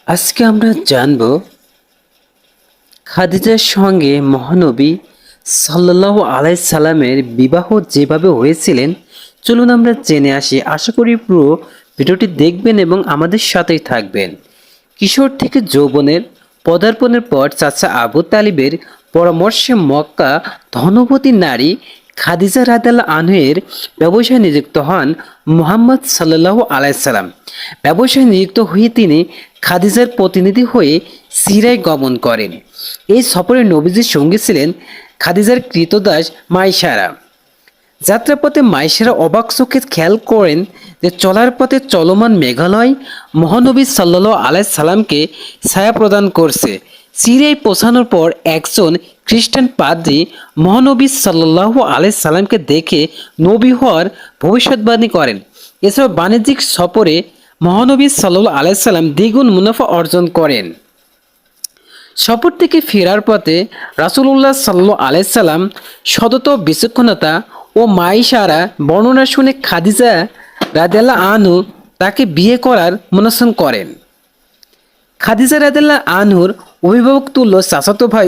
আজকে আমরা জানব খাদিজার সঙ্গে মহানবী সাল্লাল্লাহু আলাইহি সাল্লামের বিবাহ যেভাবে হয়েছিলেন। চলুন আমরা জেনে আসি। আশা করি পুরো ভিডিওটি দেখবেন এবং আমাদের সাথেই থাকবেন। কিশোর থেকে যৌবনের পদার্পণের পর চাচা আবু তালিবের পরামর্শে মক্কা ধনবতী নারী খাদিজা রাদিয়াল্লাহু আনহার ব্যবসায় নিযুক্ত হন মুহাম্মদ সাল্লাল্লাহু আলাইহি সাল্লাম। ব্যবসায় নিযুক্ত হয়ে তিনি খাদিজার প্রতিনিধি হয়ে সিরিয়ায় গমন করেন। এই সফরে নবীজির সঙ্গী ছিলেন খাদিজার কৃতদাস মাইসারা। যাত্রাপথে মাইসারা অবাক চোখে খেয়াল করেন যে চলার পথে চলমান মেঘালয় মহানবী সাল্লাল্লাহু আলাইহি সাল্লামকে ছায়া প্রদান করছে। সিরিয়ায় পৌঁছানোর পর একজন খ্রিস্টান পাদ্রী মহানবী সাল্লাল্লাহু আলাইহি সাল্লামকে দেখে নবী হওয়ার ভবিষ্যৎবাণী করেন। এছাড়াও বাণিজ্যিক সফরে মহানবী সাল্লাল্লাহু আলাইহি সাল্লাম দ্বিগুণ মুনাফা অর্জন করেন। সফর থেকে ফেরার পথে রাসূলুল্লাহ সাল্লাল্লাহু আলাইহি সাল্লাম সতত বিচক্ষণতা ও মাইশারা বর্ণনা শুনে খাদিজা রাদিয়াল্লাহু আনহু তাকে বিয়ে করার মনস্থ করেন। খাদিজা রাদিয়াল্লাহু আনহুর অভিভাবক তুল্য চাচাতো ভাই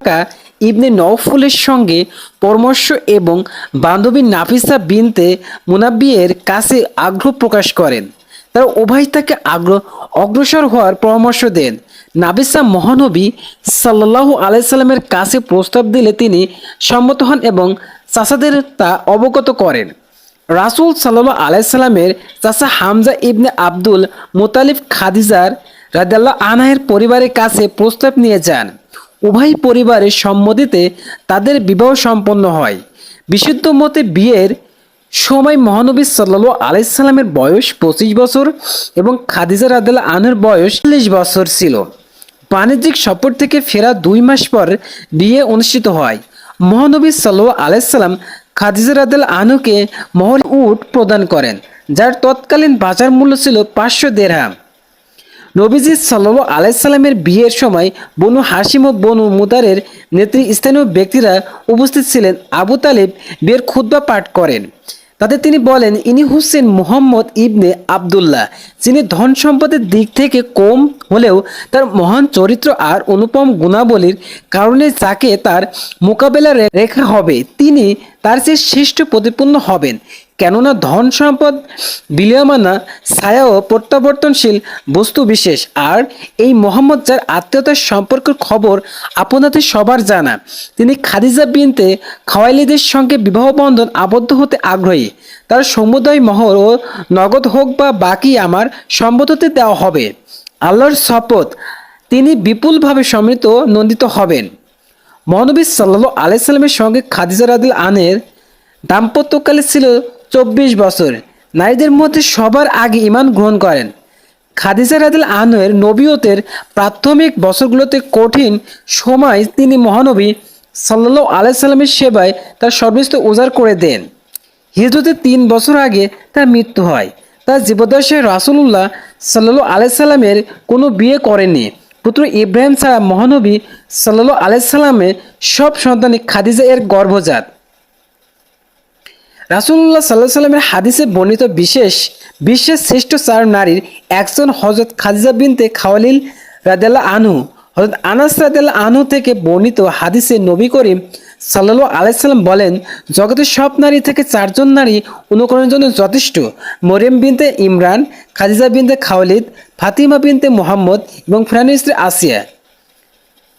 ইবনে নওফলের সঙ্গে পরামর্শ এবং বান্ধবী নাফিসা বিনতে মুনাব্বিয়ের কাছে আগ্রহ প্রকাশ করেন। তারা উভয় তাকে অগ্রসর হওয়ার পরামর্শ দেন। নাফিসা মহানবী সাল্লাল্লাহু আলাইহি সাল্লামের কাছে প্রস্তাব দিলে তিনি সম্মত হন এবং চাচাদের তা অবগত করেন। রাসূল সাল্লাল্লাহু আলাইহি সাল্লামের চাচা হামজা ইবনে আব্দুল মুতালিব খাদিজার রাদিয়াল্লাহু আনহার পরিবারের কাছে প্রস্তাব নিয়ে যান। উভয় পরিবারের সম্মতিতে তাদের বিবাহ সম্পন্ন হয়। বিশুদ্ধ মতে বিয়ের সময় মহানবী সাল্লাল্লাহু আলাইহি সাল্লামের বয়স 25 বছর এবং খাদিজা রাদিয়াল্লাহু আনহার বয়স 40 বছর ছিল। বাণিজ্যিক সফর থেকে ফেরা 2 মাস পর বিয়ে অনুষ্ঠিত হয়। মহানবী সাল্লাল্লাহু আলাইহি সাল্লাম খাদিজা রাদিয়াল্লাহু আনহুকে মহর উট প্রদান করেন, যার তৎকালীন বাজার মূল্য ছিল 500 দিরহাম। নবীজি সাল্লাল্লাহু আলাইহি সাল্লামের বিয়ের সময় বনু হাশিম ও বনু মুতারের নেতৃস্থানীয় ব্যক্তিরা উপস্থিত ছিলেন। আবু তালিব বিয়ের খুতবা পাঠ করেন। তাতে তিনি বলেন, ইনি হচ্ছেন মুহাম্মদ ইবনে আবদুল্লাহ, যিনি ধন সম্পদের দিক থেকে কম হলেও তার মহান চরিত্র আর অনুপম গুণাবলীর কারণে যাকে তার মোকাবেলা রেখা হবে তিনি তার চেয়ে শ্রেষ্ঠ প্রতিপন্ন হবেন। কেননা ধন সম্পদ বিলীয়মানা ছায়া ও প্রত্যাবর্তনশীল বস্তু বিশেষ, আর এই মোহাম্মদ যার আত্মীয়তার সম্পর্কের খবর আপনাদের সবার জানা। তিনি খাদিজা বিনতে খাওয়াইলিদের সঙ্গে বিবাহ বন্ধন আবদ্ধ হতে আগ্রহী। তার সমুদয় মহর ও নগদ হোক বা বাকি আমার সম্পত্তিতে দেওয়া হবে। আল্লাহর শপথ, তিনি বিপুলভাবে সমৃদ্ধ নন্দিত হবেন। মহানবী সাল্লাল্লাহু আলাইহি সাল্লামের সঙ্গে খাদিজা রাদিয়াল্লাহু আনহার দাম্পত্যকালে ছিল 24 বছর। নারীদের মধ্যে সবার আগে ঈমান গ্রহণ করেন। খাদিজা রাদিয়াল্লাহু আনহার নবুয়তের প্রাথমিক বছরগুলোতে কঠিন সময় তিনি মহানবী সাল্লাল্লাহু আলাইহি সাল্লামের সেবায় তার সর্বস্ব উজাড় করে দেন। হিজরতের 3 বছর আগে তার মৃত্যু হয়। তার জীবদ্দশায় রাসূলুল্লাহ সাল্লাল্লাহু আলাইহি সাল্লামের কোনো বিয়ে করেননি। পুত্র ইব্রাহিম ছাড়া মহানবী সাল্লাল্লাহু আলাইহি সাল্লামের সব সন্তানই খাদিজা এর গর্ভজাত। রাসূলুল্লাহ সাল্লাল্লাহু আলাইহি সাল্লামের হাদিসে বর্ণিত বিশ্বের শ্রেষ্ঠ 4 নারীর একজন হযরত খাদিজা বিনতে খাওয়াইলিদ রাদিয়াল্লাহু আনহু। হযরত আনাস রাদিয়াল্লাহু আনহু থেকে বর্ণিত হাদিসে নবী করিম সাল্লাল্লাহু আলাইহি সাল্লাম বলেন, জগতের সব নারী থেকে 4 জন নারী অনুকরণের জন্য যথেষ্ট: মরিয়ম বিনতে ইমরান, খাদিজা বিনতে খাওয়াইলিদ, ফাতিমা বিনতে মুহাম্মদ এবং ফিরআউনের স্ত্রী আসিয়া।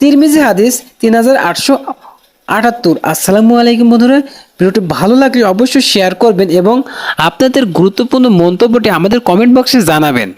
তিরমিজি হাদিস 3878। আসসালামু আলাইকুম বন্ধুরা, ভিডিওটি ভালো লাগলে অবশ্যই শেয়ার করবেন এবং আপনাদের গুরুত্বপূর্ণ মন্তব্যটি আমাদের কমেন্ট বক্সে জানাবেন।